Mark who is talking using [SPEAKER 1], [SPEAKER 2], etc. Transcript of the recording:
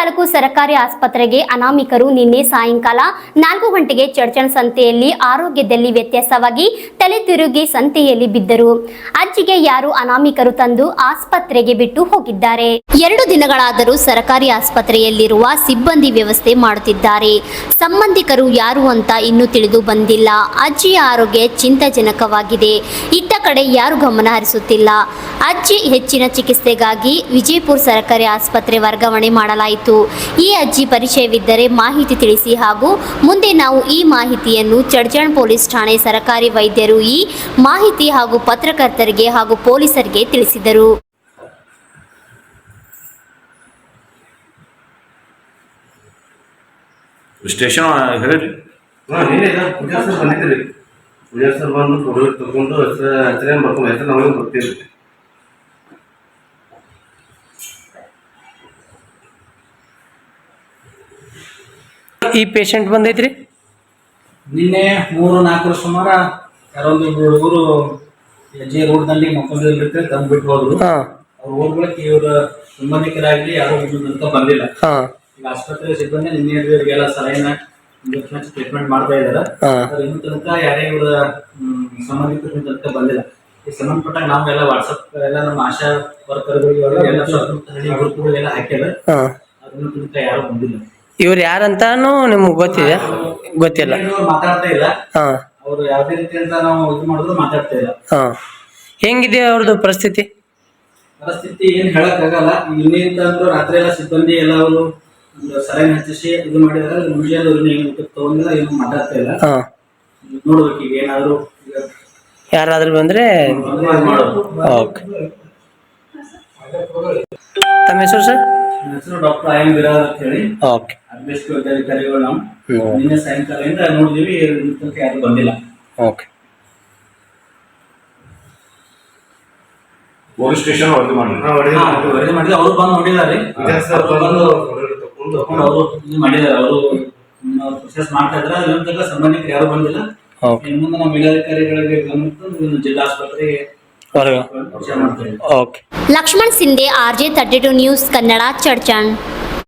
[SPEAKER 1] ತಾಲೂಕು ಸರ್ಕಾರಿ ಆಸ್ಪತ್ರೆಗೆ ಅನಾಮಿಕರು ನಿನ್ನೆ ಸಾಯಂಕಾಲ 4 ಗಂಟೆಗೆ ಚರ್ಚನ್ ಸಂತೆಯಲ್ಲಿ ಆರೋಗ್ಯದಲ್ಲಿ ವ್ಯತ್ಯಾಸವಾಗಿ ತಲೆ ತಿರುಗಿ ಸಂತೆಯಲ್ಲಿ ಬಿದ್ದರು. ಅಜ್ಜಿಗೆ ಯಾರು ಅನಾಮಿಕರು ತಂದು ಆಸ್ಪತ್ರೆಗೆ ಬಿಟ್ಟು ಹೋಗಿದ್ದಾರೆ. 2 ದಿನಗಳಾದರೂ ಸರ್ಕಾರಿ ಆಸ್ಪತ್ರೆಯಲ್ಲಿರುವ ಸಿಬ್ಬಂದಿ ವ್ಯವಸ್ಥೆ ಮಾಡುತ್ತಿದ್ದಾರೆ. ಸಂಬಂಧಿಕರು ಯಾರು ಅಂತ ಇನ್ನೂ ತಿಳಿದು ಬಂದಿಲ್ಲ. ಅಜ್ಜಿಯ ಆರೋಗ್ಯ ಚಿಂತಾಜನಕವಾಗಿದೆ. ಇತ್ತ ಕಡೆ ಯಾರು ಗಮನ ಹರಿಸುತ್ತಿಲ್ಲ. ಅಜ್ಜಿ ಹೆಚ್ಚಿನ ಚಿಕಿತ್ಸೆಗಾಗಿ ವಿಜಯಪುರ ಸರ್ಕಾರಿ ಆಸ್ಪತ್ರೆ ವರ್ಗಾವಣೆ ಮಾಡಲಾಯಿತು. ಈ ಅಜ್ಜಿ ಪರಿಚಯವಿದ್ದರೆ ಮಾಹಿತಿ ತಿಳಿಸಿ ಹಾಗೂ ಮುಂದೆ ನಾವು ಈ ಮಾಹಿತಿಯನ್ನು ಚಡ್ಚಣ್ ಪೊಲೀಸ್ ಠಾಣೆ ಸರ್ಕಾರಿ ವೈದ್ಯರು ಈ ಮಾಹಿತಿ ಹಾಗೂ ಪತ್ರಕರ್ತರಿಗೆ ಹಾಗೂ ಪೊಲೀಸರಿಗೆ ತಿಳಿಸಿದರು.
[SPEAKER 2] ಸ್ಟೇಷನ್ ಹೇಳಿರಿ.
[SPEAKER 3] ಪೂಜಾ ಸರ್ ಬಂದಿದ್ರಿ. ಪೂಜಾ ಸರ್ ಬಂದು ಫೋಟೋ ತಗೊಂಡು ಹೆಸರು ಬರ್ಕೊಂಡು ಹೆಸರು ನಾವು ಬರ್ತೀವಿ.
[SPEAKER 4] ಈ ಪೇಷಂಟ್ ಬಂದೈತ್ರಿ
[SPEAKER 5] ನಿನ್ನೆ 3-4 ಸುಮಾರ ಯಾರೊಂದು ಹುಡುಗರು ಹೆಜ್ಜೆ ರೋಡ್ನಲ್ಲಿ ಮಕ್ಕೊಂಡಿರುತ್ತೆ ತಂದು ಬಿಟ್ಟು ಹೋದ್ರು. ಅವ್ರು ಹೋಗ್ಬೇಕು ಇವ್ರ ಸಂಬಂಧಿಕರಾಗ್ಲಿ ಯಾರು ಅಂತ ಬಂದಿಲ್ಲ. ಈಗ ಆಸ್ಪತ್ರೆ ಸಿಬ್ಬಂದಿ ನಿನ್ನೆ ಇವರಿಗೆಲ್ಲ ಸಲೈನ ಇಂಜೆಕ್ಷನ್ ಟ್ರೀಟ್ಮೆಂಟ್ ಮಾಡ್ತಾ ಇದಾರೆ. ಇನ್ನು ತನಕ ಯಾರೇ ಇವರ ಸಂಬಂಧಿಕರ ತನಕ ಬಂದಿಲ್ಲ. ಈ ಸಂಬಂಧಪಟ್ಟಾಗ ನಾವೆಲ್ಲ ವಾಟ್ಸಪ್ ಎಲ್ಲ ನಮ್ಮ ಆಶಾ ವರ್ಕರ್ಗಳಿಗೆ ಎಲ್ಲ ಗ್ರೂಪ್ಗಳಿಗೆಲ್ಲ ಹಾಕಿದ್ರೆ ಅದನ್ನ ತನಕ ಯಾರು ಬಂದಿಲ್ಲ.
[SPEAKER 4] ಇವ್ರು ಯಾರಂತಾನು ನಿಮ್ಗೆ ಗೊತ್ತಿದೆ? ಗೊತ್ತಿಲ್ಲ,
[SPEAKER 5] ಮಾತಾಡ್ತಾ ಇಲ್ಲ. ಅವ್ರು ಯಾವ್ದೇ ರೀತಿ ಅಂತ ನಾವು ಇದು ಮಾಡಿದ್ರು ಮಾತಾಡ್ತಾ ಇಲ್ಲ.
[SPEAKER 4] ಹೆಂಗಿದೆ ಅವ್ರದ್ದು ಪರಿಸ್ಥಿತಿ?
[SPEAKER 5] ಏನ್ ಹೇಳಕ್ ಆಗಲ್ಲ. ನಿನ್ನೆ ಅಂತಂದ್ರು ರಾತ್ರಿ ಎಲ್ಲ ಸಿಬ್ಬಂದಿ ಎಲ್ಲ ಅವರು ಸಲಹೆ ಹಚ್ಚಿಸಿ ಇದು ಮಾಡಿದಾರೆ. ಮುಂಜಾನೆ ತಗೊಂಡಿಲ್ಲ, ಏನು ಮಾತಾಡ್ತಾ ಇಲ್ಲ. ನೋಡ್ಬೇಕು ಈಗ ಏನಾದ್ರು
[SPEAKER 4] ಯಾರಾದ್ರೂ ಬಂದ್ರೆ ಓಕೆ. ತಮ್ಮ ಹೆಸರು ಸರ್?
[SPEAKER 5] ಹೆಸರು ಡಾಕ್ಟರ್ ಐಎಂ ಬಿರಾರ್ ಅಂತ ಹೇಳಿ.
[SPEAKER 4] ಓಕೆ.
[SPEAKER 5] ಅಡ್ಮಿನಿಸ್ಟ್ರೇಟಿವ್ ಅಧಿಕಾರಿಗಳು ನಾವು ನಿನ್ನೆ ಸಾಯಂಕಾಲದಿಂದ ನೋಡಿದೀವಿ, ಯಾರು ಬಂದಿಲ್ಲ.
[SPEAKER 4] ಓಕೆ.
[SPEAKER 2] ಪೊಲೀಸ್ ಸ್ಟೇಷನ್ ವರದಿ
[SPEAKER 5] ಮಾಡಿದ್ವಿ. ಅವ್ರು ಬಂದು ನೋಡಿದಾರೆ. ಅವರು ಇದು ಮಾಡಿದಾರೆ. ಅವರು ಪ್ರೊಸೆಸ್ ಮಾಡ್ತಾ ಇದ್ರೆ ಅದ್ರ ಸಂಬಂಧಿಕರು ಯಾರು ಬಂದಿಲ್ಲ. ಮುಂದೆ ನಾವು ಮೇಲಧಿಕಾರಿಗಳಿಗೆ ಗಮನಿಸಿ ಜಿಲ್ಲಾ ಆಸ್ಪತ್ರೆಗೆ
[SPEAKER 1] ಲಕ್ಷ್ಮಣ್ ಸಿಂಧೆ, RJ32 ನ್ಯೂಸ್ ಕನ್ನಡ, ಚಡ್ಚಣ್.